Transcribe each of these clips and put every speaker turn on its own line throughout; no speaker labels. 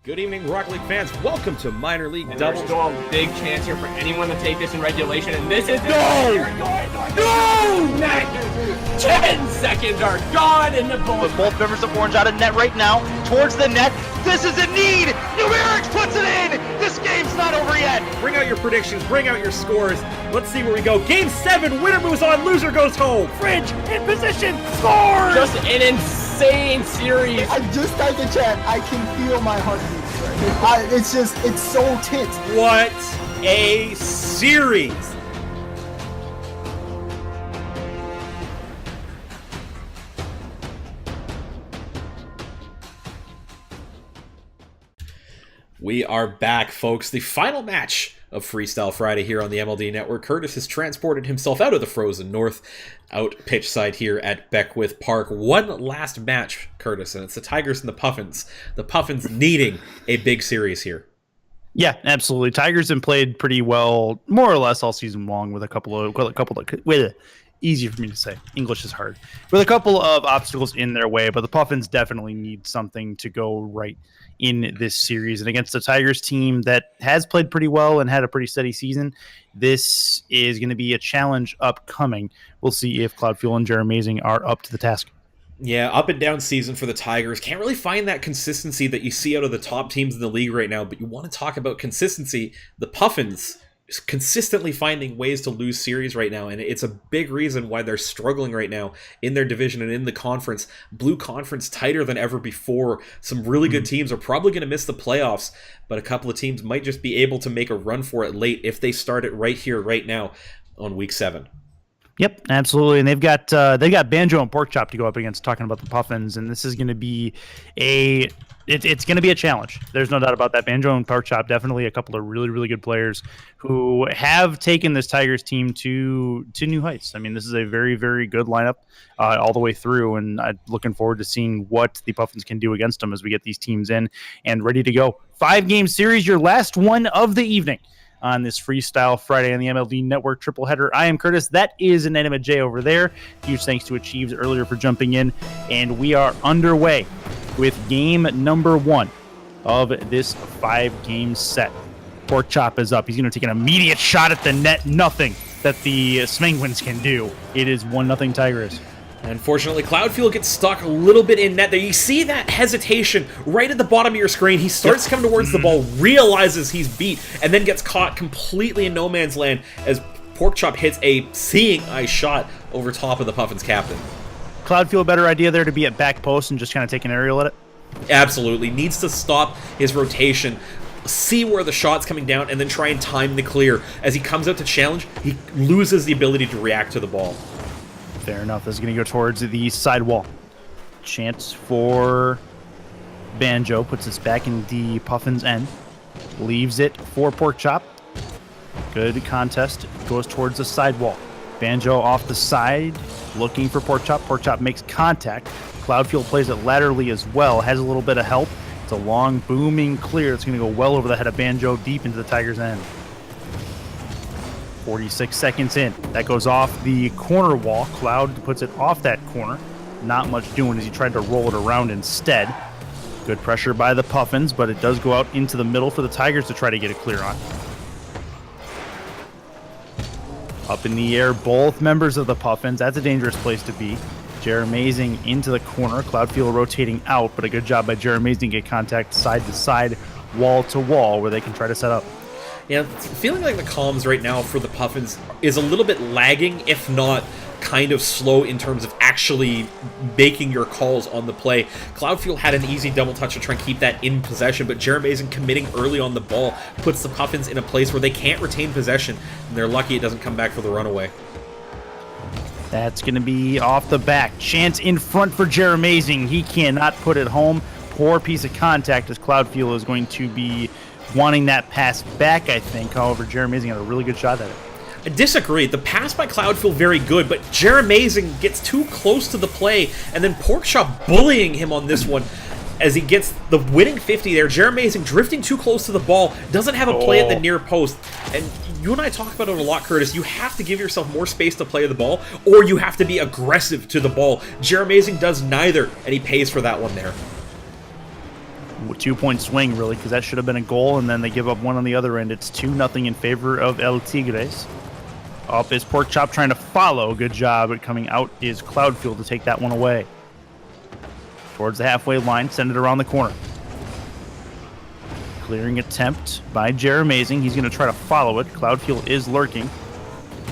Good evening, Rocket League fans. Welcome to Minor League
And
Doubles.
There's still a big chance here for anyone to take this in regulation, and this is...
No!
10 seconds are gone in the ball.
With both members of Orange out of net right now, towards the net. This is a need! Numerics puts it in! This game's not over yet!
Bring out your predictions, bring out your scores. Let's see where we go. Game 7, winner moves on, loser goes home. Fridge in position, scores!
Just an insane series.
I just typed in chat. I can feel my heartbeat. It's so tense.
What a series! We are back, folks. The final match of Freestyle Friday here on the MLE Network. Curtis has transported himself out of the frozen north, out pitch side here at Beckwith Park. One last match, Curtis, and it's the Tigers and the Puffins. The Puffins needing a big series here.
Yeah, absolutely. Tigers have played pretty well, more or less, all season long with a couple of easy for me to say. English is hard. With a couple of obstacles in their way, but the Puffins definitely need something to go right in this series. And against the Tigers team that has played pretty well and had a pretty steady season, this is going to be a challenge upcoming. We'll see if Cloudfuel and Jeremazing are up to the task.
Yeah, up and down season for the Tigers. Can't really find that consistency that you see out of the top teams in the league right now, but you want to talk about consistency. The Puffins is consistently finding ways to lose series right now, and it's a big reason why they're struggling right now in their division and in the conference. Blue Conference tighter than ever before. Some really good teams are probably going to miss the playoffs, but a couple of teams might just be able to make a run for it late if they start it right here, right now on week 7.
Yep, absolutely, and they've got Banjo and Porkchop to go up against. Talking about the Puffins, and this is going to be it's going to be a challenge. There's no doubt about that. Banjo and Porkchop, definitely a couple of really, really good players who have taken this Tigers team to new heights. I mean, this is a very, very good lineup all the way through, and I'm looking forward to seeing what the Puffins can do against them as we get these teams in and ready to go. 5-game series, your last one of the evening on this Freestyle Friday on the MLE Network triple header. I am Curtis. That is an Enema J over there. Huge thanks to Achieves earlier for jumping in. And we are underway with game number 1 of this 5-game set. Porkchop is up. He's going to take an immediate shot at the net. Nothing that the Smenguins can do. It is 1-0 Tigers.
Unfortunately, Cloudfuel gets stuck a little bit in net there. You see that hesitation right at the bottom of your screen. He starts coming towards the ball, realizes he's beat, and then gets caught completely in no man's land as Porkchop hits a seeing eye shot over top of the Puffins captain.
Cloudfuel, a better idea there to be at back post and just kind of take an aerial at it?
Absolutely. Needs to stop his rotation, see where the shot's coming down, and then try and time the clear. As he comes out to challenge, he loses the ability to react to the ball.
Fair enough. This is going to go towards the side wall. Chance for Banjo. Puts this back in the Puffins' end. Leaves it for Porkchop. Good contest. Goes towards the side wall. Banjo off the side. Looking for Porkchop. Porkchop makes contact. Cloudfuel plays it laterally as well. Has a little bit of help. It's a long, booming clear. It's going to go well over the head of Banjo, deep into the Tigers' end. 46 seconds in. That goes off the corner wall. Cloud puts it off that corner. Not much doing as he tried to roll it around instead. Good pressure by the Puffins, but it does go out into the middle for the Tigers to try to get a clear on. Up in the air, both members of the Puffins. That's a dangerous place to be. Jeremazing into the corner. Cloudfuel rotating out, but a good job by Jeremazing to get contact side to side, wall to wall, where they can try to set up.
Yeah, feeling like the comms right now for the Puffins is a little bit lagging, if not kind of slow in terms of actually making your calls on the play. Cloudfuel had an easy double touch to try and keep that in possession, but Jeremazing committing early on the ball puts the Puffins in a place where they can't retain possession, and they're lucky it doesn't come back for the runaway.
That's going to be off the back. Chance in front for Jeremazing. He cannot put it home. Poor piece of contact as Cloudfuel is going to be wanting that pass back, I think. However, Jeremazing had a really good shot at it.
I disagree. The pass by Cloudfuel very good, but Jeremazing gets too close to the play, and then Porkchop bullying him on this one as he gets the winning 50 there. Jeremazing drifting too close to the ball, doesn't have a play at the near post. And you and I talk about it a lot, Curtis. You have to give yourself more space to play the ball, or you have to be aggressive to the ball. Jeremazing does neither, and he pays for that one there.
2-point swing, really, because that should have been a goal, and then they give up one on the other end. It's 2-0 in favor of El Tigres. Up is Pork Chop trying to follow. Good job. But coming out is Cloudfield to take that one away. Towards the halfway line, send it around the corner. Clearing attempt by Jeremazing. He's going to try to follow it. Cloudfield is lurking.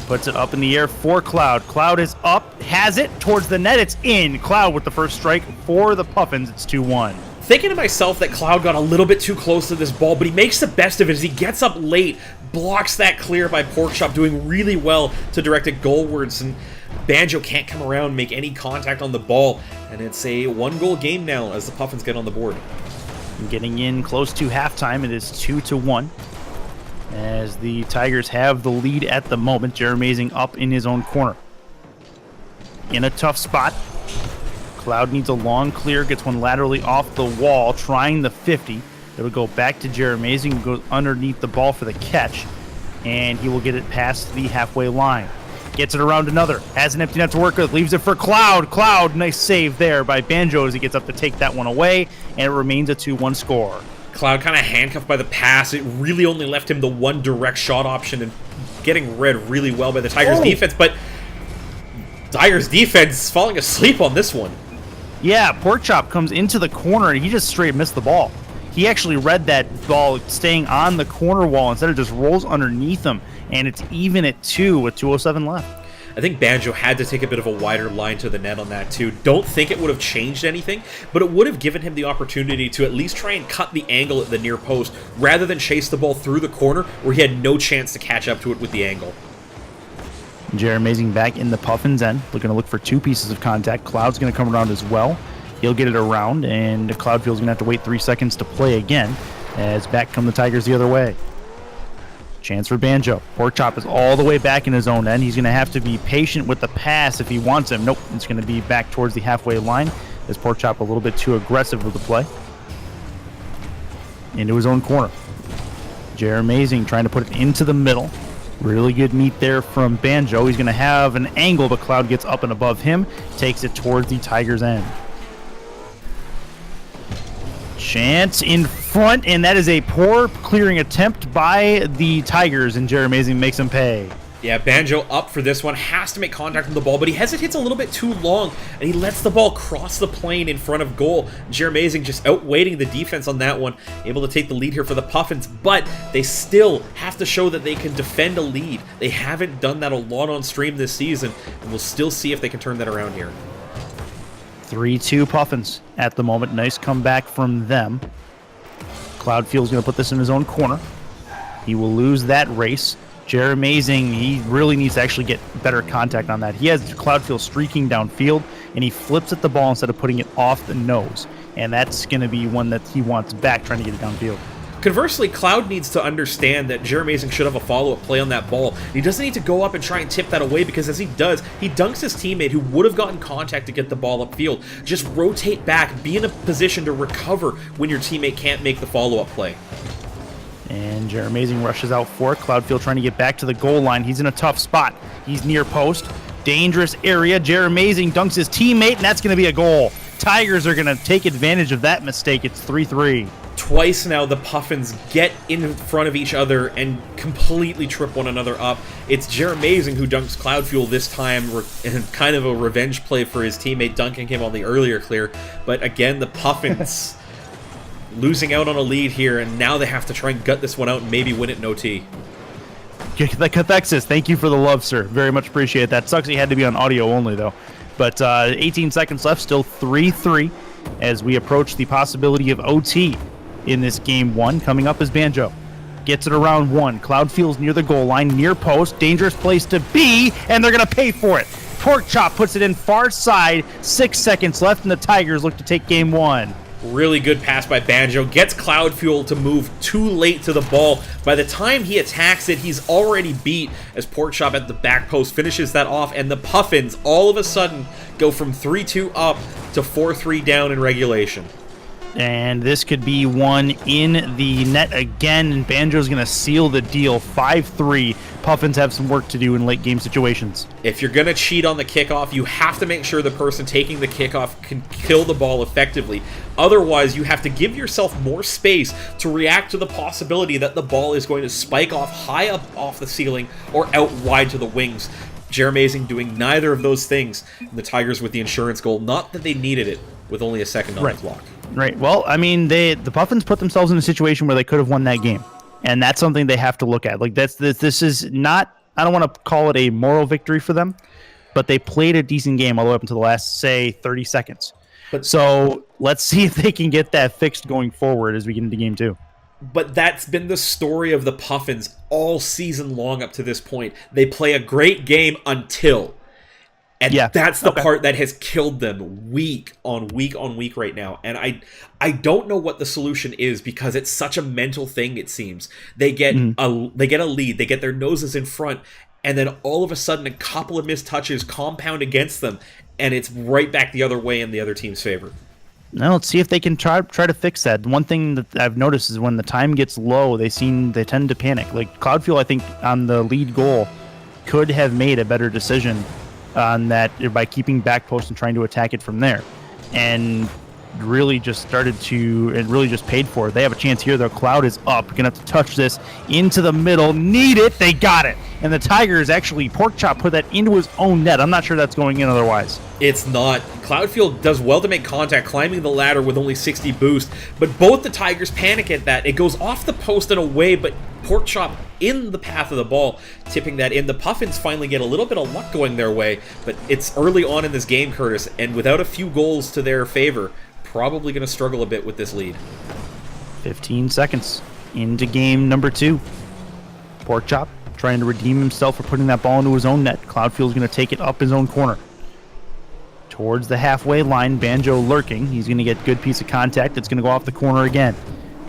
Puts it up in the air for Cloud. Cloud is up, has it towards the net. It's in. Cloud with the first strike for the Puffins. It's 2-1.
Thinking to myself that Cloud got a little bit too close to this ball, but he makes the best of it as he gets up late, blocks that clear by Porkchop, doing really well to direct it goalwards, and Banjo can't come around, make any contact on the ball, and it's a 1-goal game now as the Puffins get on the board.
Getting in close to halftime, it is 2-1. As the Tigers have the lead at the moment. Jeremazing up in his own corner. In a tough spot. Cloud needs a long clear, gets one laterally off the wall, trying the 50. It'll go back to Jeremazing, goes underneath the ball for the catch, and he will get it past the halfway line. Gets it around another, has an empty net to work with, leaves it for Cloud. Cloud, nice save there by Banjo as he gets up to take that one away, and it remains a 2-1 score.
Cloud kind of handcuffed by the pass. It really only left him the one direct shot option and getting read really well by the Tigers defense, but Tigers defense falling asleep on this one.
Yeah, Porkchop comes into the corner and he just straight missed the ball. He actually read that ball staying on the corner wall instead of just rolls underneath him, and it's even at 2 with 2:07 left.
I think Banjo had to take a bit of a wider line to the net on that too. Don't think it would have changed anything, but it would have given him the opportunity to at least try and cut the angle at the near post rather than chase the ball through the corner where he had no chance to catch up to it with the angle.
Jeremazing back in the Puffins end, looking to look for 2 pieces of contact. Cloud's going to come around as well. He'll get it around, and Cloudfield's going to have to wait 3 seconds to play again as back come the Tigers the other way. Chance for Banjo. Porkchop is all the way back in his own end. He's going to have to be patient with the pass if he wants him. Nope, it's going to be back towards the halfway line as Porkchop a little bit too aggressive with the play. Into his own corner. Jeremazing trying to put it into the middle. Really good meet there from Banjo. He's going to have an angle, but Cloud gets up and above him. Takes it towards the Tigers' end. Chance in front, and that is a poor clearing attempt by the Tigers, and Jeremazing makes him pay.
Yeah, Banjo up for this one, has to make contact with the ball, but he hesitates a little bit too long, and he lets the ball cross the plane in front of goal. Jeremazing just outweighting the defense on that one, able to take the lead here for the Puffins, but they still have to show that they can defend a lead. They haven't done that a lot on stream this season, and we'll still see if they can turn that around here.
3-2 Puffins at the moment. Nice comeback from them. Cloudfield's going to put this in his own corner. He will lose that race. Jeremazing, he really needs to actually get better contact on that. He has Cloudfield streaking downfield, and he flips at the ball instead of putting it off the nose. And that's going to be one that he wants back, trying to get it downfield.
Conversely, Cloud needs to understand that Jeremazing should have a follow-up play on that ball. He doesn't need to go up and try and tip that away, because as he does, he dunks his teammate who would have gotten contact to get the ball upfield. Just rotate back, be in a position to recover when your teammate can't make the follow-up play.
And Jeremazing rushes out for it. Cloudfield trying to get back to the goal line. He's in a tough spot. He's near post. Dangerous area. Jeremazing dunks his teammate, and that's going to be a goal. Tigers are going to take advantage of that mistake. It's 3-3.
Twice now the Puffins get in front of each other and completely trip one another up. It's Jeremazing who dunks Cloudfuel this time, and kind of a revenge play for his teammate dunking him on the earlier clear. But again, the Puffins losing out on a lead here, and now they have to try and gut this one out and maybe win it in OT.
The Cathexis, thank you for the love, sir. Very much appreciate that. Sucks he had to be on audio only, though. But 18 seconds left, still 3-3 as we approach the possibility of OT in this game 1. Coming up is Banjo. Gets it around 1. Cloudfield's near the goal line, near post. Dangerous place to be, and they're going to pay for it. Porkchop puts it in far side. 6 seconds left, and the Tigers look to take game 1.
Really good pass by Banjo. Gets Cloudfuel to move too late to the ball. By the time he attacks it, he's already beat as Porkchop at the back post finishes that off, and the Puffins all of a sudden go from 3-2 up to 4-3 down in regulation.
And this could be one in the net again, and Banjo's going to seal the deal. 5-3. Puffins have some work to do in late game situations.
If you're going to cheat on the kickoff, you have to make sure the person taking the kickoff can kill the ball effectively. Otherwise, you have to give yourself more space to react to the possibility that the ball is going to spike off high up off the ceiling or out wide to the wings. Jeremazing doing neither of those things. And the Tigers with the insurance goal. Not that they needed it with only a second on the clock.
Right. Well, I mean, the Puffins put themselves in a situation where they could have won that game, and that's something they have to look at. Like this is not. I don't want to call it a moral victory for them, but they played a decent game all the way up until the last, say, 30 seconds. So let's see if they can get that fixed going forward as we get into game 2.
But that's been the story of the Puffins all season long up to this point. They play a great game until. And that's the part that has killed them week on week right now. And I don't know what the solution is, because it's such a mental thing, it seems. They get a lead, they get their noses in front, and then all of a sudden a couple of missed touches compound against them, and it's right back the other way in the other team's favor.
Now let's see if they can try to fix that. One thing that I've noticed is when the time gets low, they tend to panic. Like Cloudfield, I think, on the lead goal could have made a better decision on that by keeping back post and trying to attack it from there, and really just paid for it. They have a chance here though. Cloud is up, gonna have to touch this into the middle, need it, they got it, and the Tigers actually Porkchop put that into his own net. I'm not sure that's going in otherwise.
It's not. Cloudfield does well to make contact, climbing the ladder with only 60 boost, but both the Tigers panic at that. It goes off the post and away, but Porkchop in the path of the ball, tipping that in. The Puffins finally get a little bit of luck going their way, but it's early on in this game, Curtis, and without a few goals to their favor, probably going to struggle a bit with this lead.
15 seconds into game number 2. Porkchop trying to redeem himself for putting that ball into his own net. Cloudfield's going to take it up his own corner. Towards the halfway line, Banjo lurking. He's going to get good piece of contact. It's going to go off the corner again.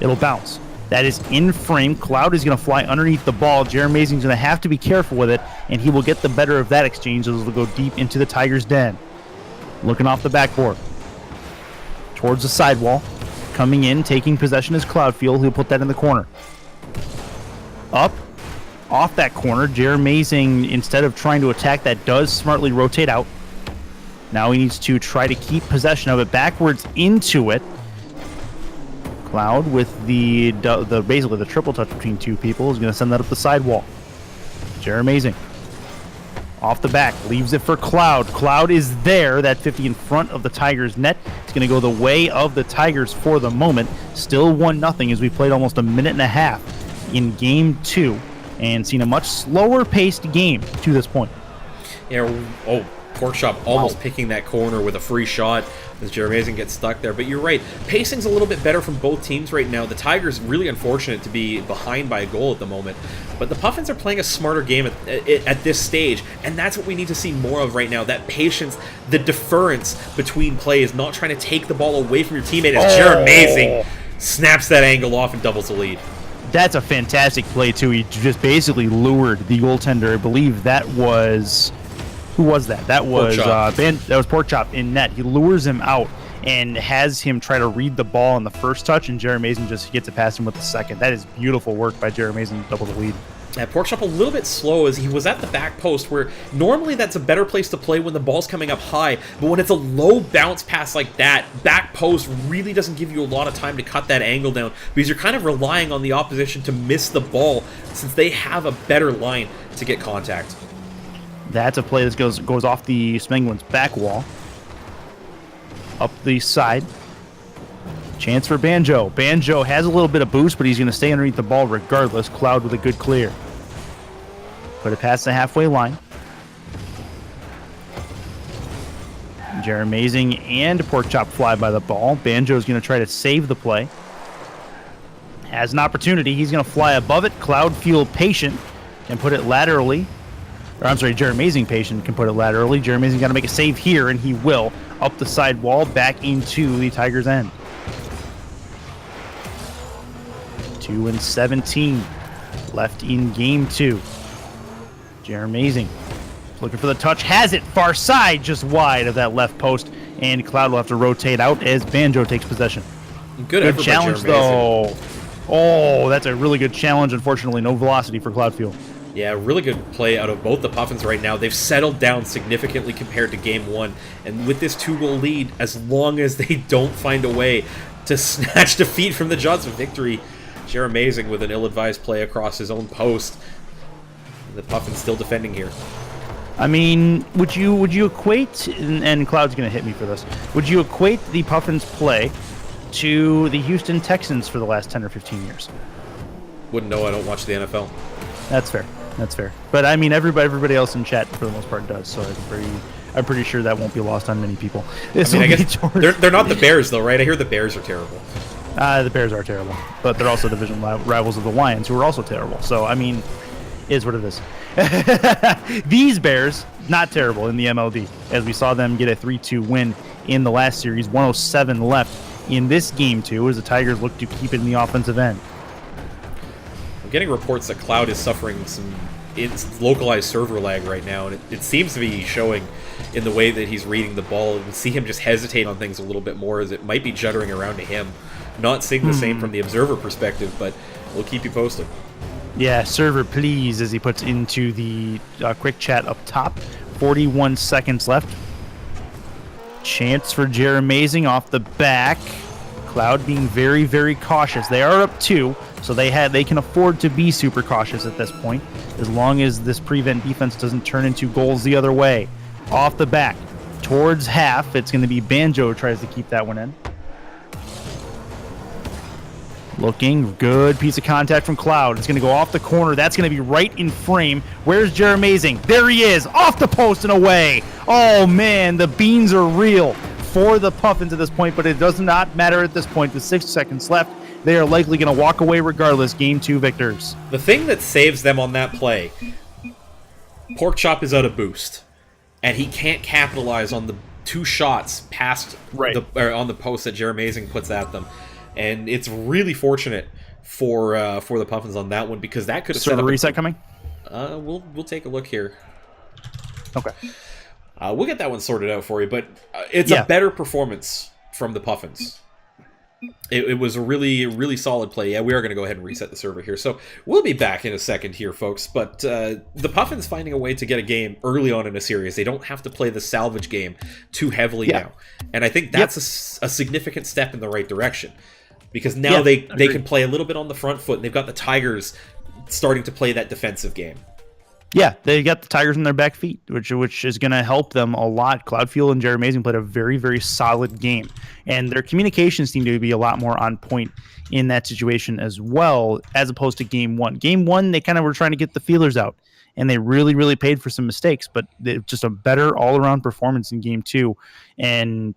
It'll bounce. That is in frame. Cloud is going to fly underneath the ball. Jeremazing's going to have to be careful with it, and he will get the better of that exchange as it'll go deep into the Tigers' den. Looking off the backboard. Towards the sidewall. Coming in, taking possession is Cloudfield. He'll put that in the corner. Up. Off that corner. Jeremazing, instead of trying to attack that, does smartly rotate out. Now he needs to try to keep possession of it backwards into it. Cloud with the basically the triple touch between two people is going to send that up the sidewall. Jeremazing off the back, leaves it for Cloud. Cloud is there, that 50 in front of the Tigers net. It's going to go the way of the Tigers for the moment. Still 1-0 as we played almost a minute and a half in game 2 and seen a much slower paced game to this point.
Yeah, Porkchop almost picking that corner with a free shot as Jeremazing gets stuck there. But you're right, pacing's a little bit better from both teams right now. The Tigers really unfortunate to be behind by a goal at the moment, but the Puffins are playing a smarter game at this stage, and that's what we need to see more of right now. That patience, the deference between plays, not trying to take the ball away from your teammate as Jeremazing snaps that angle off and doubles the lead.
That's a fantastic play too. He just basically lured the goaltender. I believe that was... Who was that? That was Porkchop in net. He lures him out and has him try to read the ball on the first touch, and Jeremazing just gets it past him with the second. That is beautiful work by Jeremazing to double the lead.
Porkchop a little bit slow as he was at the back post, where normally that's a better place to play when the ball's coming up high, but when it's a low bounce pass like that, back post really doesn't give you a lot of time to cut that angle down, because you're kind of relying on the opposition to miss the ball since they have a better line to get contact.
That's a play that goes off the Spenguins' back wall. Up the side. Chance for Banjo. Banjo has a little bit of boost, but he's going to stay underneath the ball regardless. Cloud with a good clear. Put it past the halfway line. Jeremazing and Porkchop fly by the ball. Banjo is going to try to save the play. Has an opportunity. He's going to fly above it. Cloud feel patient and put it laterally. Or I'm sorry, Jeremazing patient can put it laterally. Jeremazing got to make a save here, and he will. Up the side wall, back into the Tigers' end. 2:17 left in game 2. Jeremazing looking for the touch, has it far side, just wide of that left post, and Cloud will have to rotate out as Banjo takes possession.
Good effort by
challenge,
Jeremy.
though. Oh, that's a really good challenge. Unfortunately, no velocity for Cloudfield.
Yeah, really good play out of both the Puffins right now. They've settled down significantly compared to Game 1. And with this 2-goal lead, as long as they don't find a way to snatch defeat from the jaws of victory, Jeremazing with an ill-advised play across his own post. The Puffins still defending here.
I mean, would you equate, and Cloud's going to hit me for this, would you equate the Puffins' play to the Houston Texans for the last 10 or 15 years?
Wouldn't know, I don't watch the NFL.
That's fair. That's fair. But I mean, everybody else in chat for the most part does, so I'm pretty sure that won't be lost on many people.
I guess they're not the Bears, though, right? I hear the Bears are terrible.
The Bears are terrible, but they're also division rivals of the Lions, who are also terrible. So, I mean, is what it is. These Bears, not terrible in the MLD, as we saw them get a 3-2 win in the last series, 107 left in this game, too, as the Tigers look to keep it in the offensive end.
I'm getting reports that Cloud is suffering some localized server lag right now, and it seems to be showing in the way that he's reading the ball. And see him just hesitate on things a little bit more, as it might be juddering around to him. Not seeing the same from the observer perspective, but we'll keep you posted.
Yeah, server please, as he puts into the quick chat up top. 41 seconds left. Chance for Jeremazing off the back. Cloud being very, very cautious. They are up 2, so they can afford to be super cautious at this point, as long as this prevent defense doesn't turn into goals the other way. Off the back, towards half, it's going to be Banjo tries to keep that one in. Looking good piece of contact from Cloud. It's going to go off the corner. That's going to be right in frame. Where's Jeremazing? There he is, off the post and away. Oh man, the beans are real for the Puffins at this point, but it does not matter at this point. With 6 seconds left, they are likely going to walk away regardless. Game 2 victors.
The thing that saves them on that play, Porkchop is out of boost, and he can't capitalize on the 2 shots past on the post that Jeremazing puts at them. And it's really fortunate for the Puffins on that one, because that could have set up
a reset coming.
We'll take a look here.
Okay.
We'll get that one sorted out for you, but it's a better performance from the Puffins. It was a really, really solid play. Yeah, we are going to go ahead and reset the server here. So we'll be back in a second here, folks. But the Puffins finding a way to get a game early on in a series. They don't have to play the salvage game too heavily now. And I think that's a significant step in the right direction. Because now they can play a little bit on the front foot, and they've got the Tigers starting to play that defensive game.
Yeah, they got the Tigers in their back feet, which is going to help them a lot. Cloudfield and Jeremazing played a very, very solid game, and their communications seem to be a lot more on point in that situation as well, as opposed to Game 1. Game 1, they kind of were trying to get the feelers out, and they really, really paid for some mistakes, but just a better all-around performance in Game 2, and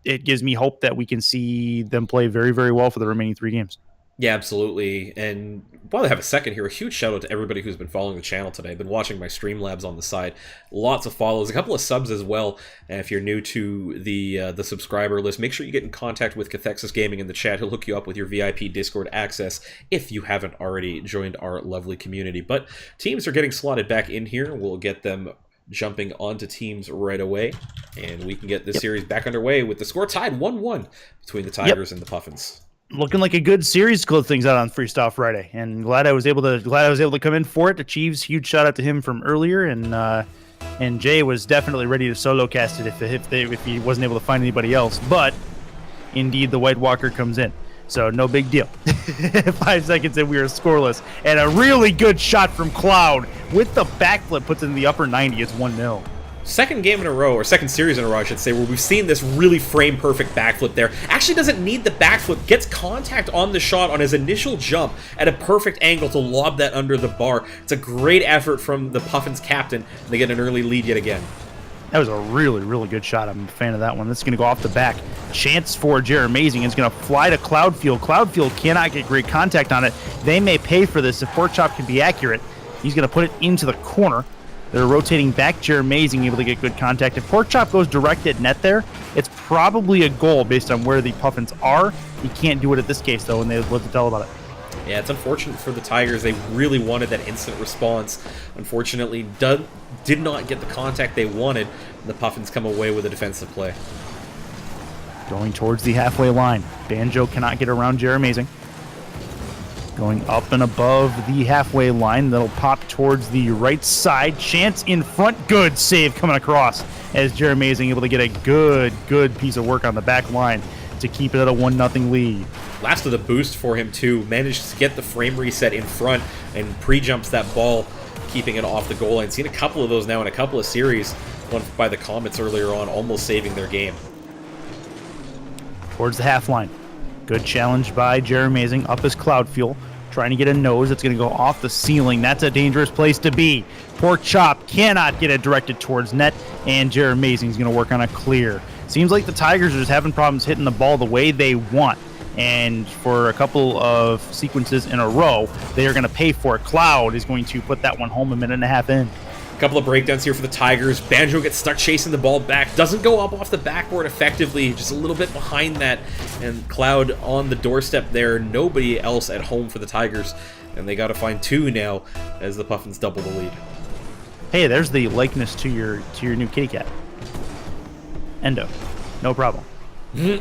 it gives me hope that we can see them play very, very well for the remaining 3 games.
Yeah, absolutely. And while I have a second here, a huge shout out to everybody who's been following the channel today. I've been watching my Streamlabs on the side. Lots of follows, a couple of subs as well. And if you're new to the subscriber list, make sure you get in contact with Cathexis Gaming in the chat. He'll hook you up with your VIP Discord access if you haven't already joined our lovely community. But teams are getting slotted back in here. We'll get them jumping onto teams right away, and we can get this series back underway with the score tied 1-1 between the Tigers and the Puffins.
Looking like a good series to close things out on Freestyle Friday, and glad I was able to come in for it. Achieves, huge shout out to him from earlier, and Jay was definitely ready to solo cast it if he wasn't able to find anybody else. But indeed, the White Walker comes in, so no big deal. 5 seconds in, we are scoreless, and a really good shot from Cloud with the backflip puts it in the upper 90. It's 1-0.
Second game in a row, or second series in a row, I should say, where we've seen this really frame-perfect backflip there. Actually doesn't need the backflip, gets contact on the shot on his initial jump at a perfect angle to lob that under the bar. It's a great effort from the Puffins captain, and they get an early lead yet again.
That was a really, really good shot. I'm a fan of that one. This is going to go off the back. Chance for Jeremazing. It's going to fly to Cloudfield. Cloudfield cannot get great contact on it. They may pay for this if Porkchop can be accurate. He's going to put it into the corner. They're rotating back. Jeremazing able to get good contact. If Porkchop goes direct at net there, it's probably a goal based on where the Puffins are. He can't do it at this case, though, and they have what to tell about it.
Yeah, it's unfortunate for the Tigers. They really wanted that instant response. Unfortunately, did not get the contact they wanted. The Puffins come away with a defensive play.
Going towards the halfway line. Banjo cannot get around Jeremazing. Going up and above the halfway line. That'll pop towards the right side. Chance in front. Good save coming across as Jeremazing able to get a good piece of work on the back line to keep it at a 1-0 lead.
Last of the boost for him, too. Managed to get the frame reset in front and pre-jumps that ball, keeping it off the goal line. Seen a couple of those now in a couple of series. One by the Comets earlier on, almost saving their game.
Towards the half line. Good challenge by Jeremazing. Up is Cloud Fuel. Trying to get a nose. It's going to go off the ceiling. That's a dangerous place to be. Pork Chop cannot get it directed towards net, and Jeremazing is going to work on a clear. Seems like the Tigers are just having problems hitting the ball the way they want. And for a couple of sequences in a row, they are going to pay for it. Cloud is going to put that one home a minute and a half in.
A couple of breakdowns here for the Tigers. Banjo gets stuck chasing the ball back. Doesn't go up off the backboard effectively. Just a little bit behind that. And Cloud on the doorstep there. Nobody else at home for the Tigers. And they got to find 2 now as the Puffins double the lead.
Hey, there's the likeness to your new kitty cat. Endo. No problem. This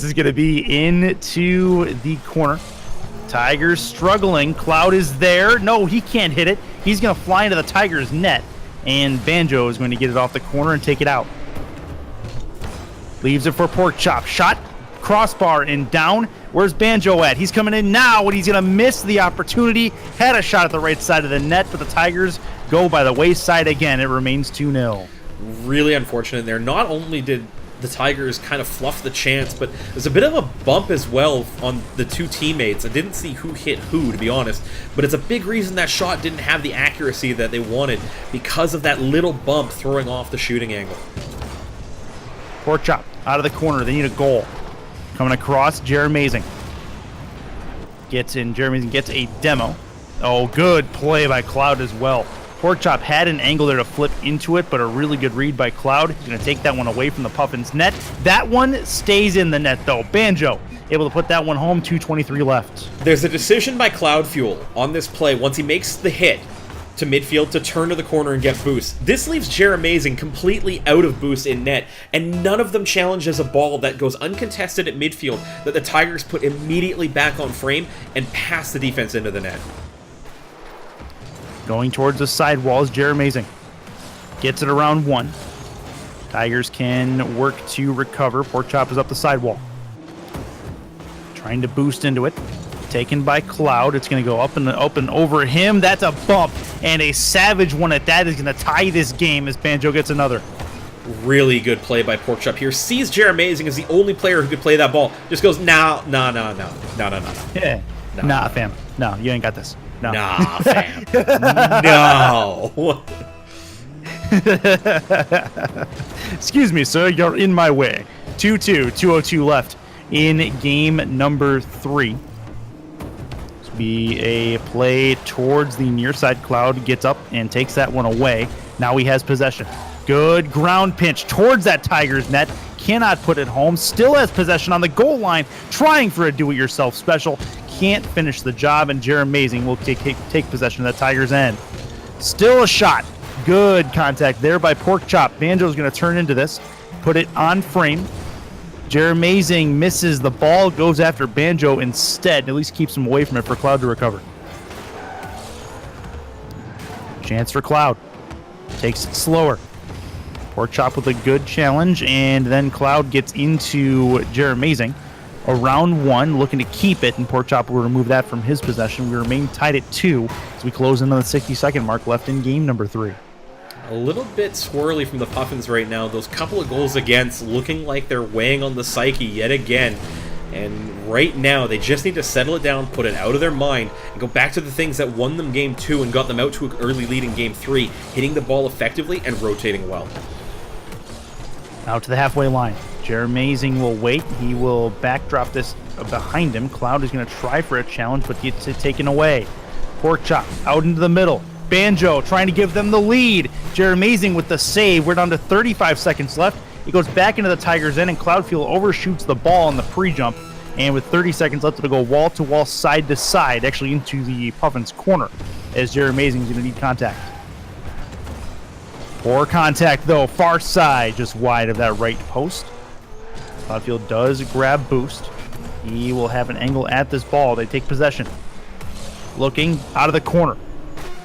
is going to be into the corner. Tigers struggling. Cloud is there. No, he can't hit it. He's going to fly into the Tigers' net. And Banjo is going to get it off the corner and take it out. Leaves it for Pork Chop. Shot. Crossbar and down. Where's Banjo at? He's coming in now, and he's going to miss the opportunity. Had a shot at the right side of the net, but the Tigers go by the wayside again. It remains 2-0.
Really unfortunate there. Not only did the Tigers kind of fluff the chance, but there's a bit of a bump as well on the 2 teammates. I didn't see who hit who, to be honest, but it's a big reason that shot didn't have the accuracy that they wanted because of that little bump throwing off the shooting angle.
Pork Chop out of the corner. They need a goal. Coming across, Jeremazing. Jeremazing gets a demo. Oh, good play by Cloud as well. Pork Chop had an angle there to flip into it, but a really good read by Cloud. He's going to take that one away from the Puffins net. That one stays in the net, though. Banjo able to put that one home, 2:23 left.
There's a decision by Cloud Fuel on this play once he makes the hit to midfield to turn to the corner and get boost. This leaves Jeremazing completely out of boost in net, and none of them challenges a ball that goes uncontested at midfield that the Tigers put immediately back on frame and pass the defense into the net.
Going towards the sidewalls, Jeremazing gets it around 1. Tigers can work to recover. Pork Chop is up the sidewall. Trying to boost into it. Taken by Cloud. It's going to go up and over him. That's a bump, and a savage one at that is going to tie this game as Banjo gets another.
Really good play by Pork Chop here. Sees Jeremazing as the only player who could play that ball. Just goes, no.
Yeah. Nah, fam. No, you ain't got this. No.
Nah, fam. No.
Excuse me, sir. You're in my way. 2-2. 2:02 left in game number 3. This will be a play towards the near side. Cloud gets up and takes that one away. Now he has possession. Good ground pinch towards that Tigers net. Cannot put it home. Still has possession on the goal line. Trying for a do-it-yourself special. Can't finish the job, and Jeremazing will take possession of that Tigers end. Still a shot. Good contact there by Pork Chop. Banjo's going to turn into this. Put it on frame. Jeremazing misses the ball. Goes after Banjo instead. At least keeps him away from it for Cloud to recover. Chance for Cloud. Takes it slower. Pork Chop with a good challenge, and then Cloud gets into Jeremazing. Around 1, looking to keep it, and Pork Chop will remove that from his possession. We remain tied at 2 as we close in on the 60-second mark left in game number 3.
A little bit swirly from the Puffins right now. Those couple of goals against looking like they're weighing on the psyche yet again. And right now, they just need to settle it down, put it out of their mind, and go back to the things that won them game 2 and got them out to an early lead in game 3, hitting the ball effectively and rotating well.
Out to the halfway line. Jeremazing will wait. He will backdrop this behind him. Cloud is going to try for a challenge, but gets it taken away. Pork Chop out into the middle. Banjo trying to give them the lead. Jeremazing with the save. We're down to 35 seconds left. He goes back into the Tigers' end, and Cloud Fuel overshoots the ball on the pre-jump. And with 30 seconds left, it'll go wall-to-wall, side-to-side, actually into the Puffins' corner, as Jeremazing is going to need contact. Poor contact, though. Far side, just wide of that right post. Cloudfield does grab boost. He will have an angle at this ball. They take possession. Looking out of the corner.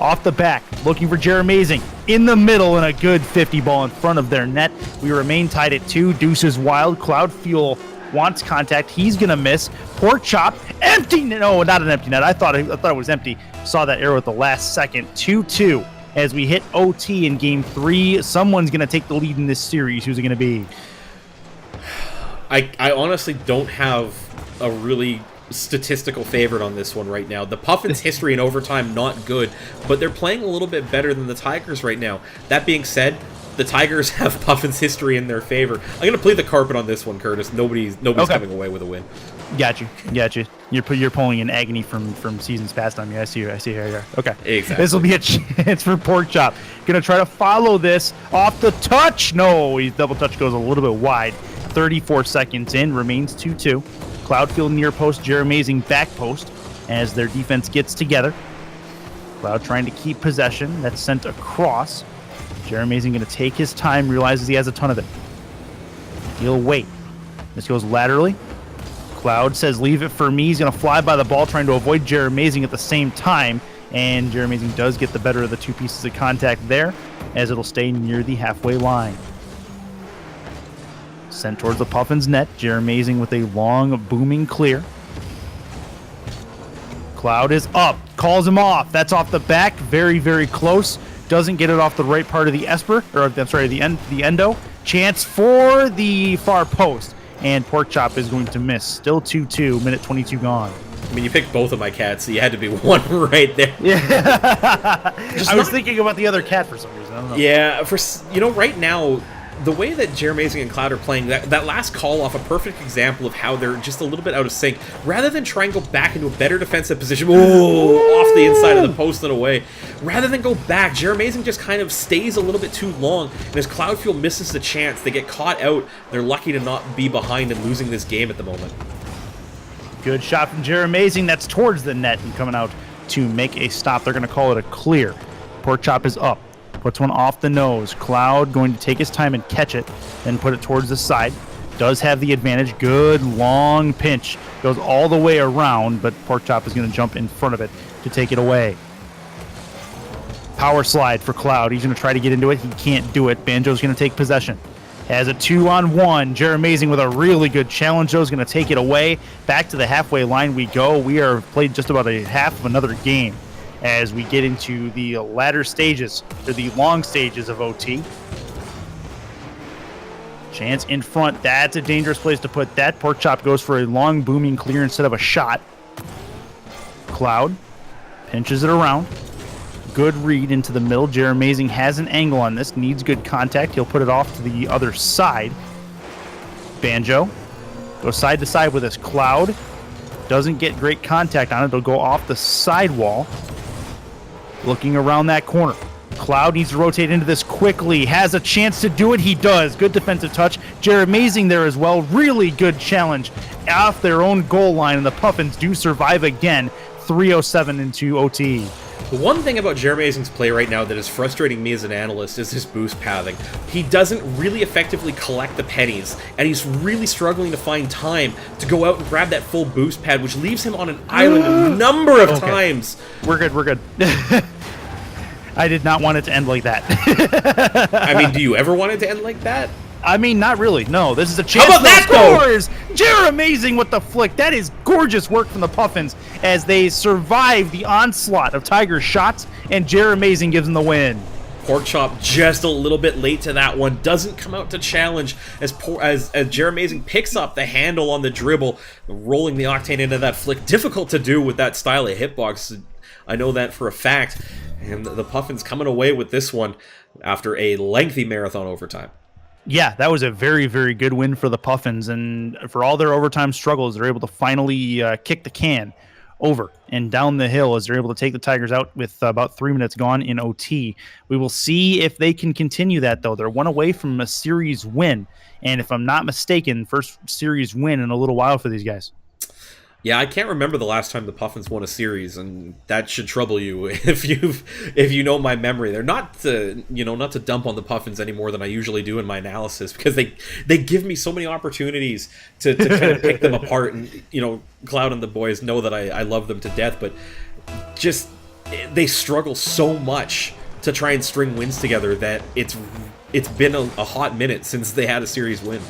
Off the back, looking for Jeremazing. In the middle, and a good 50 ball in front of their net. We remain tied at 2. Deuces wild. Cloudfuel wants contact. He's going to miss. Pork chop. Empty. No, not an empty net. I thought it was empty. Saw that arrow at the last second. 2-2 as we hit OT in game 3. Someone's going to take the lead in this series. Who's it going to be?
I honestly don't have a really statistical favorite on this one right now. The Puffins' history in overtime, not good, but they're playing a little bit better than the Tigers right now. That being said, the Tigers have Puffins' history in their favor. I'm going to play the carpet on this one, Curtis. Nobody's okay. Coming away with a win.
Got you. You're pulling in agony from seasons past on me. I see here you are. Okay.
Exactly.
This will be a chance for Pork Chop. Gonna try to follow this off the touch. No, his double touch goes a little bit wide. 34 seconds in, remains 2-2. Cloudfield near post, Jeremazing back post as their defense gets together. Cloud trying to keep possession. That's sent across. Jeremazing going to take his time, realizes he has a ton of it. He'll wait. This goes laterally. Cloud says, leave it for me. He's going to fly by the ball, trying to avoid Jeremazing at the same time. And Jeremazing does get the better of the 2 pieces of contact there, as it'll stay near the halfway line. Sent towards the Puffins net. Jeremazing with a long, booming clear. Cloud is up. Calls him off. That's off the back. Very, very close. Doesn't get it off the right part of the Esper. Or, I'm sorry, the endo. Chance for the far post. And Pork Chop is going to miss. Still 2-2. Minute 22 gone.
I mean, you picked both of my cats, so you had to be one right there.
Yeah. I was thinking about the other cat for some reason. I don't know.
Yeah, right now, the way that Jeremazing and Cloud are playing, that last call off, a perfect example of how they're just a little bit out of sync. Rather than try and go back into a better defensive position, off the inside of the post and away, rather than go back, Jeremazing just kind of stays a little bit too long, and as Cloudfield misses the chance, they get caught out. They're lucky to not be behind and losing this game at the moment.
Good shot from Jeremazing. That's towards the net and coming out to make a stop. They're going to call it a clear. Pork Chop is up. Puts one off the nose. Cloud going to take his time and catch it, then put it towards the side. Does have the advantage. Good long pinch. Goes all the way around, but Pork Chop is going to jump in front of it to take it away. Power slide for Cloud. He's going to try to get into it. He can't do it. Banjo's going to take possession. Has a 2-on-1. Jeremazing with a really good challenge, though, is going to take it away. Back to the halfway line we go. We are played just about a half of another game as we get into the latter stages, or the long stages of OT. Chance in front. That's a dangerous place to put that. Pork Chop goes for a long booming clear instead of a shot. Cloud pinches it around. Good read into the middle. Jeremazing has an angle on this. Needs good contact. He'll put it off to the other side. Banjo goes side to side with this. Cloud doesn't get great contact on it. It'll go off the sidewall. Looking around that corner. Cloud needs to rotate into this quickly. Has a chance to do it. He does. Good defensive touch. Jeremazing there as well. Really good challenge off their own goal line. And the Puffins do survive again. 3:07 into OT.
The one thing about Jeremazing's play right now that is frustrating me as an analyst is his boost pathing. He doesn't really effectively collect the pennies, and he's really struggling to find time to go out and grab that full boost pad, which leaves him on an island a number of times.
We're good. I did not want it to end like that.
I mean, do you ever want it to end like that?
I mean, not really. No, this is a chance.
How about that
scores! Jeremazing with the flick. That is gorgeous work from the Puffins as they survive the onslaught of Tiger's shots, and Jeremazing gives them the win.
Pork Chop just a little bit late to that one. Doesn't come out to challenge as Jeremazing picks up the handle on the dribble, rolling the Octane into that flick. Difficult to do with that style of hitbox. I know that for a fact. And the Puffins coming away with this one after a lengthy marathon overtime.
Yeah, that was a very, very good win for the Puffins. And for all their overtime struggles, they're able to finally kick the can over and down the hill as they're able to take the Tigers out with about 3 minutes gone in OT. We will see if they can continue that, though. They're one away from a series win. And if I'm not mistaken, first series win in a little while for these guys.
Yeah, I can't remember the last time the Puffins won a series, and that should trouble you if you know my memory. They're not to not to dump on the Puffins any more than I usually do in my analysis, because they give me so many opportunities to kind of pick them apart, and Cloud and the boys know that I love them to death, but just they struggle so much to try and string wins together that it's been a hot minute since they had a series win.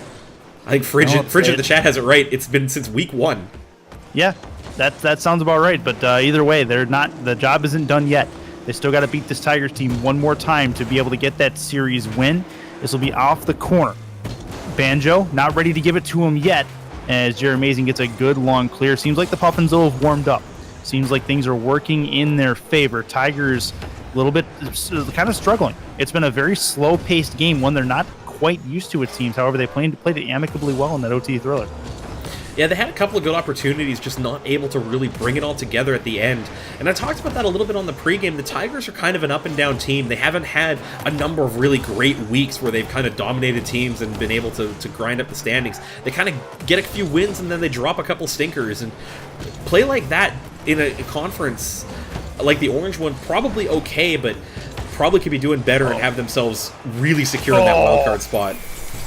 I think Frigid the chat has it right. It's been since week 1.
Yeah, that sounds about right. But either way, the job isn't done yet. They still got to beat this Tigers team one more time to be able to get that series win. This will be off the corner. Banjo not ready to give it to him yet, as Jerry Amazing gets a good long clear. Seems like the Puffins will have warmed up. Seems like things are working in their favor. Tigers a little bit kind of struggling. It's been a very slow-paced game, one they're not quite used to, it seems. However, they played it amicably well in that OT thriller.
Yeah, they had a couple of good opportunities, just not able to really bring it all together at the end. And I talked about that a little bit on the pregame. The Tigers are kind of an up-and-down team. They haven't had a number of really great weeks where they've kind of dominated teams and been able to grind up the standings. They kind of get a few wins and then they drop a couple stinkers. And play like that in a conference like the Orange one, probably okay, but probably could be doing better and have themselves really secure in that wildcard spot.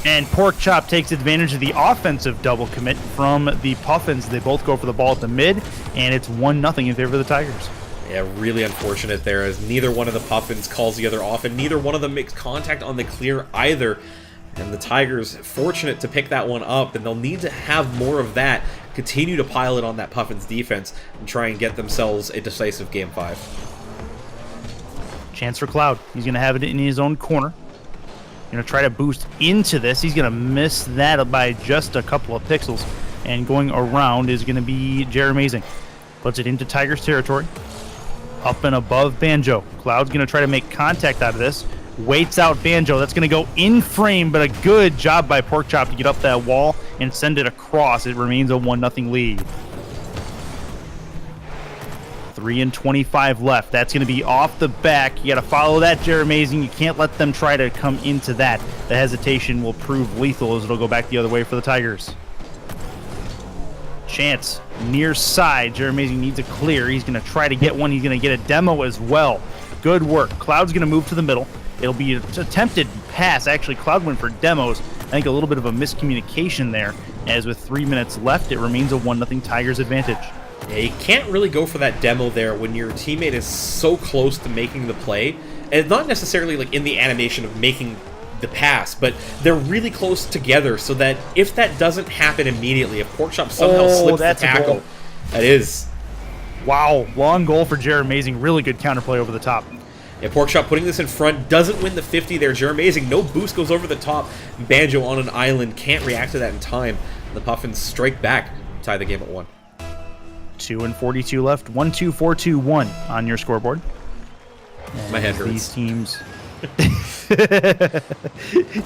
And Porkchop takes advantage of the offensive double commit from the Puffins. They both go for the ball at the mid, and it's 1-0 in favor of the Tigers.
Yeah, really unfortunate there, as neither one of the Puffins calls the other off, and neither one of them makes contact on the clear either. And the Tigers, fortunate to pick that one up, and they'll need to have more of that, continue to pile it on that Puffins defense, and try and get themselves a decisive Game 5.
Chance for Cloud. He's going to have it in his own corner. Going to try to boost into this. He's going to miss that by just a couple of pixels. And going around is going to be Jerry Amazing. Puts it into Tigers territory. Up and above Banjo. Cloud's going to try to make contact out of this. Waits out Banjo. That's going to go in frame, but a good job by Porkchop to get up that wall and send it across. It remains a 1-0 lead. 3:25 left. That's going to be off the back. You got to follow that, Jerry Amazing. You can't let them try to come into that. The hesitation will prove lethal as it'll go back the other way for the Tigers. Chance near side. Jerry Amazing needs a clear. He's going to try to get one. He's going to get a demo as well. Good work. Cloud's going to move to the middle. It'll be an attempted pass. Actually, Cloud went for demos. I think a little bit of a miscommunication there. As with 3 minutes left, it remains a 1-0 Tigers advantage.
Yeah, you can't really go for that demo there when your teammate is so close to making the play. And not necessarily like in the animation of making the pass, but they're really close together so that if that doesn't happen immediately, if Porkchop somehow slips the tackle, that is.
Wow, long goal for Jerry Amazing. Really good counterplay over the top.
Yeah, Porkchop putting this in front, doesn't win the 50 there. Jerry Amazing, no boost, goes over the top. Banjo on an island, can't react to that in time. The Puffins strike back, tie the game at 1.
2:42 left. 1-2, 4-2, 1 on your scoreboard. And
my head hurts.
These teams.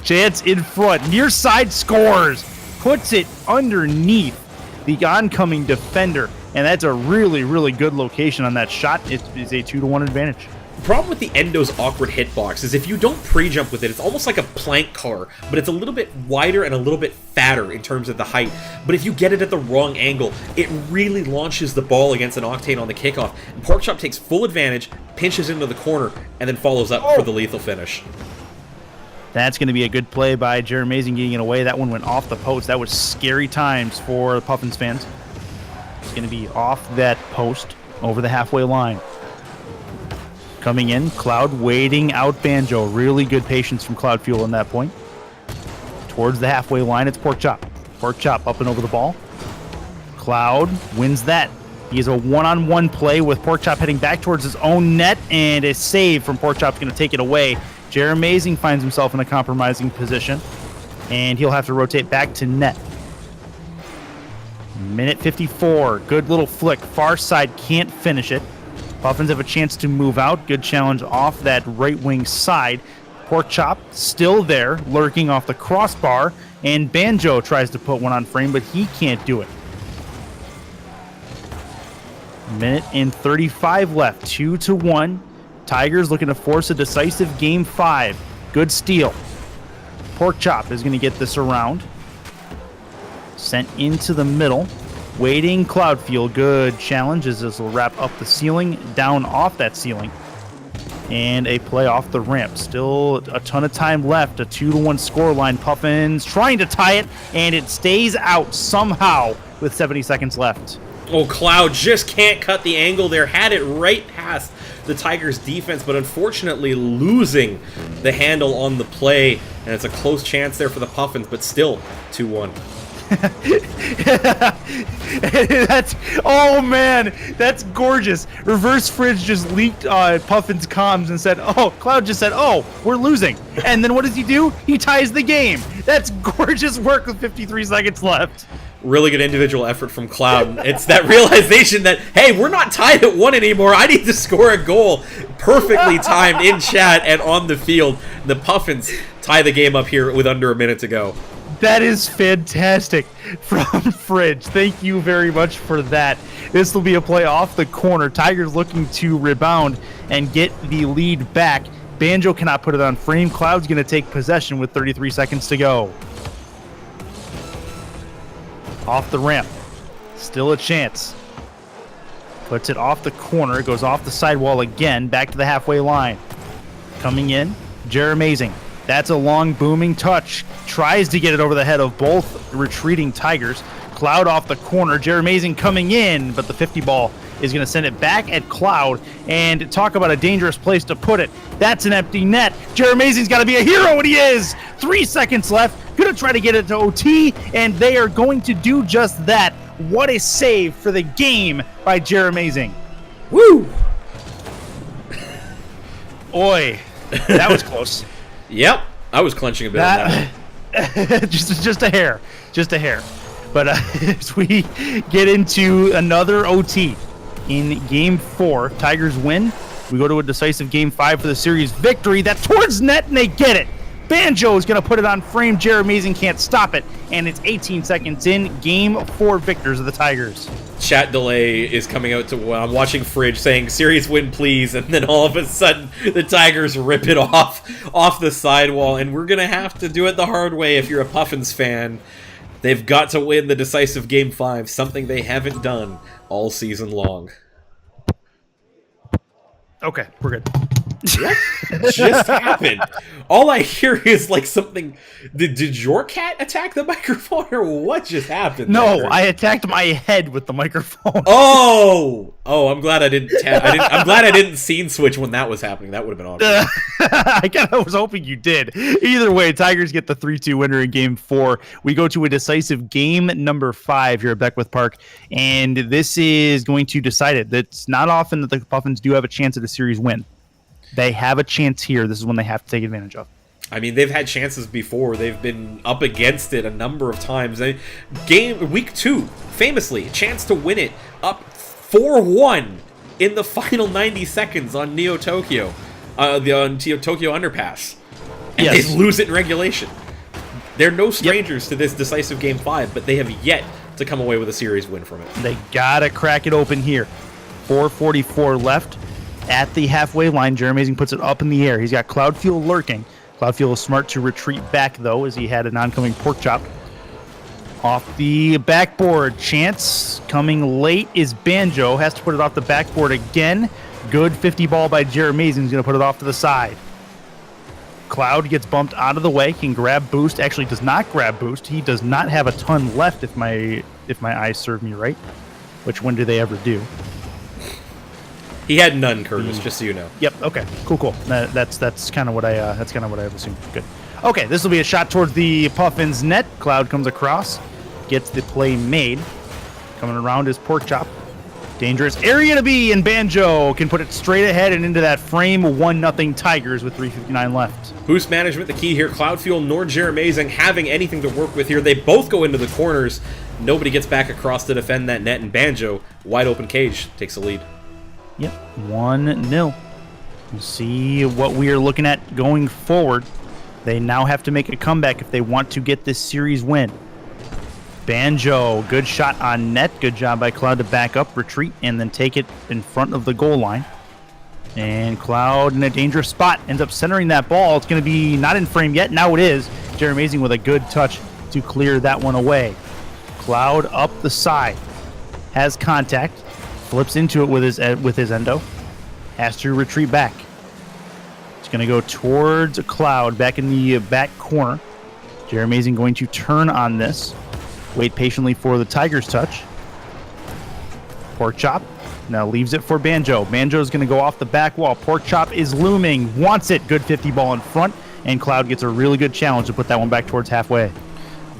Chance in front. Near side scores. Puts it underneath the oncoming defender. And that's a really, really good location on that shot. It is a 2-1 advantage.
The problem with the Endo's awkward hitbox is if you don't pre-jump with it, it's almost like a plank car, but it's a little bit wider and a little bit fatter in terms of the height. But if you get it at the wrong angle, it really launches the ball against an Octane on the kickoff. And Porkchop takes full advantage, pinches into the corner, and then follows up for the lethal finish.
That's going to be a good play by Jerry Amazing getting it away. That one went off the post. That was scary times for the Puffins fans. It's going to be off that post over the halfway line. Coming in, Cloud waiting out Banjo. Really good patience from Cloud Fuel on that point. Towards the halfway line, it's Porkchop. Porkchop up and over the ball. Cloud wins that. He has a one-on-one play with Porkchop heading back towards his own net, and a save from Porkchop's going to take it away. Jerry Amazing finds himself in a compromising position, and he'll have to rotate back to net. Minute 54. Good little flick. Far side can't finish it. Puffins have a chance to move out. Good challenge off that right wing side. Porkchop still there, lurking off the crossbar, and Banjo tries to put one on frame, but he can't do it. Minute and 35 left, 2-1. Tigers looking to force a decisive Game 5. Good steal. Porkchop is going to get this around. Sent into the middle. Waiting, Cloudfield, good challenge as this will wrap up the ceiling, down off that ceiling. And a play off the ramp. Still a ton of time left, a 2-1 scoreline. Puffins trying to tie it, and it stays out somehow with 70 seconds left.
Oh, Cloud just can't cut the angle there. Had it right past the Tigers' defense, but unfortunately losing the handle on the play. And it's a close chance there for the Puffins, but still 2-1.
That's, oh man, that's gorgeous. Reverse Fridge just leaked Puffin's comms and said, oh, Cloud just said, oh, we're losing. And then what does he do? He ties the game. That's gorgeous work with 53 seconds left.
Really good individual effort from Cloud. It's that realization that, hey, we're not tied at 1 anymore. I need to score a goal. Perfectly timed in chat and on the field. The Puffins tie the game up here with under a minute to go.
That is fantastic from Fridge. Thank you very much for that. This will be a play off the corner. Tigers looking to rebound and get the lead back. Banjo cannot put it on frame. Cloud's going to take possession with 33 seconds to go. Off the ramp. Still a chance. Puts it off the corner. Goes off the sidewall again. Back to the halfway line. Coming in. Jeremazing. That's a long booming touch. Tries to get it over the head of both retreating Tigers. Cloud off the corner. Jeremazing coming in, but the 50 ball is going to send it back at Cloud. And talk about a dangerous place to put it. That's an empty net. Jeremazing's got to be a hero, and he is. 3 seconds left. Going to try to get it to OT, and they are going to do just that. What a save for the game by Jeremazing.
Woo!
Oi, that was close.
Yep, I was clenching a bit on that one.
just a hair. But as we get into another OT in Game 4, Tigers win. We go to a decisive Game 5 for the series victory. That's towards net, and they get it. Banjo is going to put it on frame. Jeremazing can't stop it, and it's 18 seconds in. Game 4 victors of the Tigers.
Chat delay is coming out to I'm watching Fridge saying series win please, and then all of a sudden the Tigers rip it off the sidewall, and we're gonna have to do it the hard way if you're a Puffins fan. They've got to win the decisive Game 5, something they haven't done all season long.
Okay, we're good.
What just happened? All I hear is like something. Did your cat attack the microphone, or what just happened?
No,
there?
I attacked my head with the microphone.
Oh, I'm glad I didn't. I'm glad I didn't scene switch when that was happening. That would have been awesome.
I was hoping you did. Either way, Tigers get the 3-2 winner in Game 4. We go to a decisive Game number 5 here at Beckwith Park, and this is going to decide it. It's not often that the Puffins do have a chance at a series win. They have a chance here. This is when they have to take advantage of.
I mean, they've had chances before. They've been up against it a number of times. Week 2, famously, a chance to win it, up 4-1 in the final 90 seconds on Neo Tokyo, on Tokyo Underpass, and
yes.
They lose it in regulation. They're no strangers to this decisive Game 5, but they have yet to come away with a series win from it.
They gotta crack it open here. 4:44 left. At the halfway line, Jeremazing puts it up in the air. He's got Cloudfield lurking. Cloudfield is smart to retreat back, though, as he had an oncoming pork chop. Off the backboard. Chance coming late is Banjo. Has to put it off the backboard again. Good 50 ball by Jeremazing. He's going to put it off to the side. Cloud gets bumped out of the way. Can grab boost. Actually does not grab boost. He does not have a ton left if my eyes serve me right. Which when do they ever do?
He had none, Curtis, just so you know.
Yep. Okay. Cool. That's kind of what I've assumed. Good. Okay. This will be a shot towards the Puffins net. Cloud comes across, gets the play made. Coming around his pork chop. Dangerous area to be, and Banjo can put it straight ahead and into that frame. 1-0 Tigers with 3:59 left.
Boost management, the key here. Cloudfield nor Jeremazing having anything to work with here. They both go into the corners. Nobody gets back across to defend that net, and Banjo, wide open cage, takes the lead.
Yep, 1-0. We'll see what we are looking at going forward. They now have to make a comeback if they want to get this series win. Banjo, good shot on net. Good job by Cloud to back up, retreat, and then take it in front of the goal line. And Cloud in a dangerous spot ends up centering that ball. It's going to be not in frame yet. Now it is. Jeremazing with a good touch to clear that one away. Cloud up the side. has contact, flips into it with his endo, has to retreat back. He's going to go towards Cloud back in the back corner. Jeremazing going to turn on this, wait patiently for the Tigers touch. Pork Chop now leaves it for Banjo. Banjo's going to go off the back wall. Pork Chop is looming, wants it. Good 50 ball in front, and Cloud gets a really good challenge to put that one back towards halfway.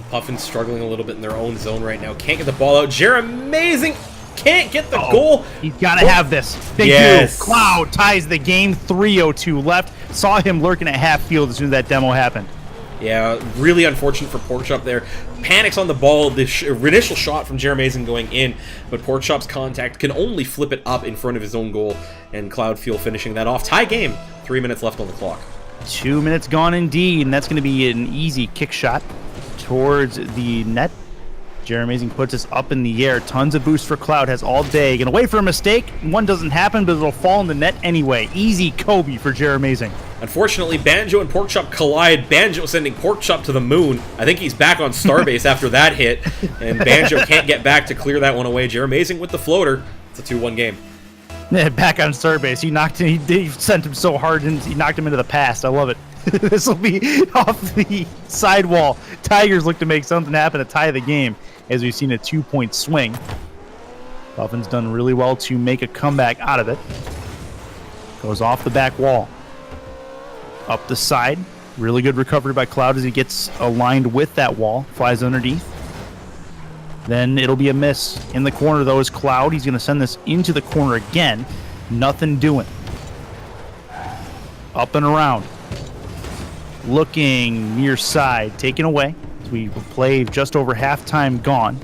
Puffins struggling a little bit in their own zone right now. Can't get the ball out. Jeremazing can't get the goal.
He's got to have this. Thank you. Cloud ties the game. 3:02 left. Saw him lurking at half field as soon as that demo happened.
Yeah, really unfortunate for Porkchop there. Panics on the ball. The initial shot from Jeremazing going in, but Porkchop's contact can only flip it up in front of his own goal, and Cloudfield finishing that off. Tie game. 3 minutes left on the clock.
2 minutes gone indeed, and that's going to be an easy kick shot towards the net. Jeremazing puts us up in the air. Tons of boost for Cloud. Has all day. Gonna wait for a mistake. One doesn't happen, but it'll fall in the net anyway. Easy Kobe for Jeremazing.
Unfortunately, Banjo and Porkchop collide. Banjo sending Porkchop to the moon. I think he's back on Starbase after that hit, and Banjo can't get back to clear that one away. Jeremazing with the floater. It's a 2-1 game.
Back on Starbase. He sent him so hard, and he knocked him into the past. I love it. This will be off the sidewall. Tigers look to make something happen to tie the game, as we've seen a 2-point swing. Puffins done really well to make a comeback out of it. Goes off the back wall. Up the side. Really good recovery by Cloud as he gets aligned with that wall. Flies underneath. Then it'll be a miss. In the corner, though, is Cloud. He's going to send this into the corner again. Nothing doing. Up and around. Looking near side. Taken away. We play just over halftime gone.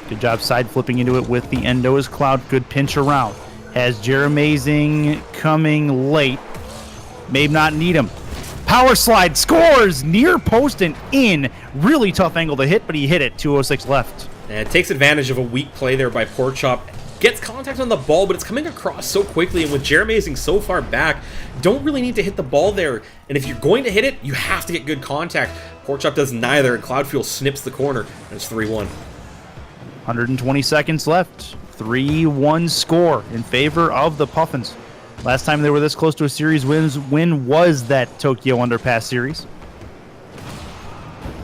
Good job side flipping into it with the endo as Cloud. Good pinch around. Has Jeremazing coming late. May not need him. Power slide. Scores! Near post and in. Really tough angle to hit, but he hit it. 2:06 left.
And it takes advantage of a weak play there by Porkchop. Gets contact on the ball, but it's coming across so quickly, and with Jeremazing so far back, don't really need to hit the ball there. And if you're going to hit it, you have to get good contact. Porkchop does neither, and Cloudfield snips the corner, and it's 3-1.
120 seconds left. 3-1 score in favor of the Puffins. Last time they were this close to a series win was that Tokyo Underpass series.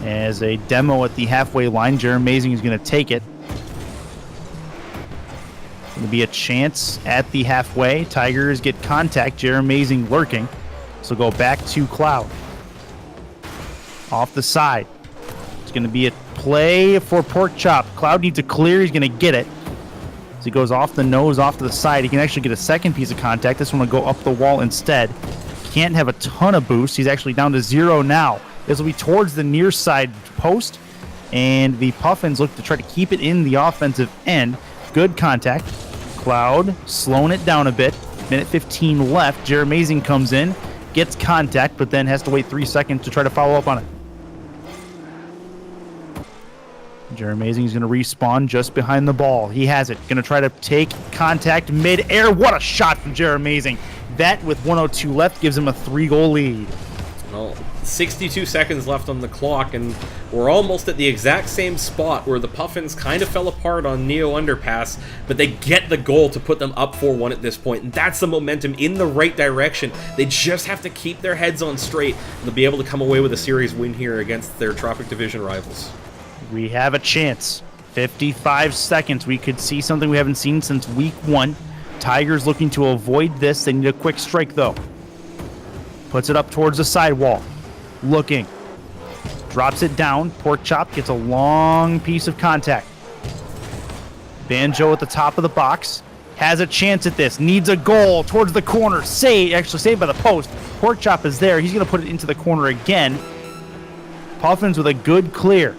As a demo at the halfway line, Jeremazing is going to take it. Going to be a chance at the halfway. Tigers get contact. Jeremazing lurking. So go back to Cloud. Off the side. It's going to be a play for Porkchop. Cloud needs a clear. He's going to get it. As he goes off the nose, off to the side. He can actually get a second piece of contact. This one will go up the wall instead. Can't have a ton of boost. He's actually down to 0 now. This will be towards the near side post. And the Puffins look to try to keep it in the offensive end. Good contact. Cloud slowing it down a bit. Minute 15 left. Jeremazing comes in, gets contact, but then has to wait 3 seconds to try to follow up on it. Jeremazing is going to respawn just behind the ball. He has it. Going to try to take contact mid-air. What a shot from Jeremazing. That, with 1:02 left, gives him a 3-goal lead.
Well, 62 seconds left on the clock, and we're almost at the exact same spot where the Puffins kind of fell apart on Neo Underpass, but they get the goal to put them up 4-1 at this point, and that's the momentum in the right direction. They just have to keep their heads on straight, and they'll be able to come away with a series win here against their Tropic Division rivals.
We have a chance. 55 seconds. We could see something we haven't seen since week 1. Tigers looking to avoid this. They need a quick strike, though. Puts it up towards the sidewall. Looking. Drops it down. Porkchop gets a long piece of contact. Banjo at the top of the box. Has a chance at this. Needs a goal towards the corner. Actually saved by the post. Porkchop is there. He's going to put it into the corner again. Puffins with a good clear.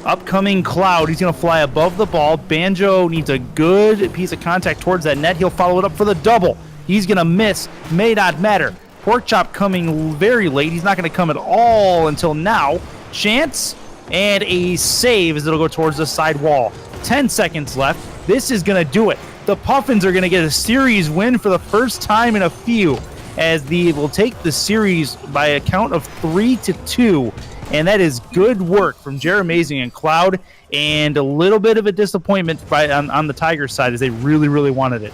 Upcoming Cloud. He's going to fly above the ball. Banjo needs a good piece of contact towards that net. He'll follow it up for the double. He's going to miss. May not matter. Porkchop coming very late. He's not going to come at all until now. Chance and a save as it'll go towards the side wall. 10 seconds left. This is going to do it. The Puffins are going to get a series win for the first time in a few, as they will take the series by a count of 3-2 and that is good work from Jeremazing and Cloud, and a little bit of a disappointment on the Tigers side as they really, really wanted it.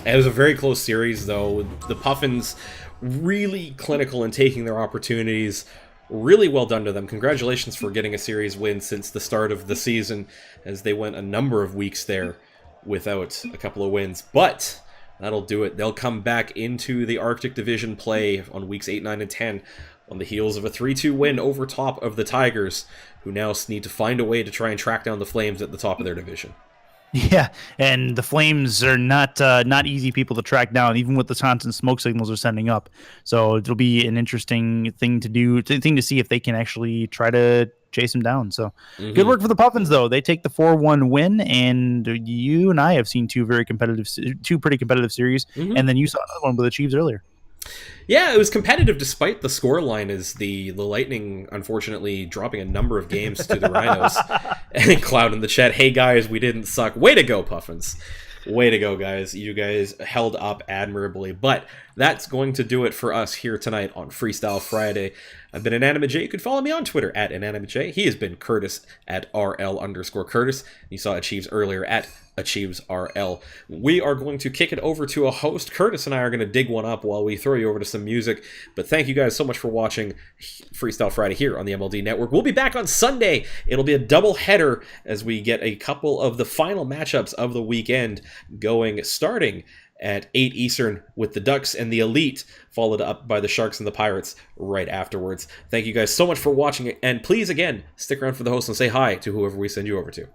It was a very close series, though. The Puffins really clinical in taking their opportunities. Really well done to them. Congratulations for getting a series win since the start of the season, as they went a number of weeks there without a couple of wins. But that'll do it. They'll come back into the Arctic Division play on weeks 8, 9, and 10 on the heels of a 3-2 win over top of the Tigers, who now need to find a way to try and track down the Flames at the top of their division.
Yeah, and the Flames are not easy people to track down, even with the constant smoke signals they're sending up. So it'll be an interesting thing to see if they can actually try to chase them down. So good work for the Puffins, though. They take the 4-1 win, and you and I have seen two pretty competitive series, and then you saw another one with the Chiefs earlier.
Yeah, it was competitive despite the scoreline, as the Lightning unfortunately dropping a number of games to the Rhinos. And Cloud in the chat, hey guys, we didn't suck. Way to go, Puffins. Way to go, guys. You guys held up admirably. But that's going to do it for us here tonight on Freestyle Friday. I've been Inanimate J. You can follow me on Twitter at Inanimate J. He has been Curtis at RL_Curtis. You saw Achieves earlier at AchievesRL. We are going to kick it over to a host. Curtis and I are going to dig one up while we throw you over to some music. But thank you guys so much for watching Freestyle Friday here on the MLD Network. We'll be back on Sunday. It'll be a double header as we get a couple of the final matchups of the weekend going, starting at 8 Eastern with the Ducks and the Elite, followed up by the Sharks and the Pirates right afterwards. Thank you guys so much for watching, and please, again, stick around for the host and say hi to whoever we send you over to.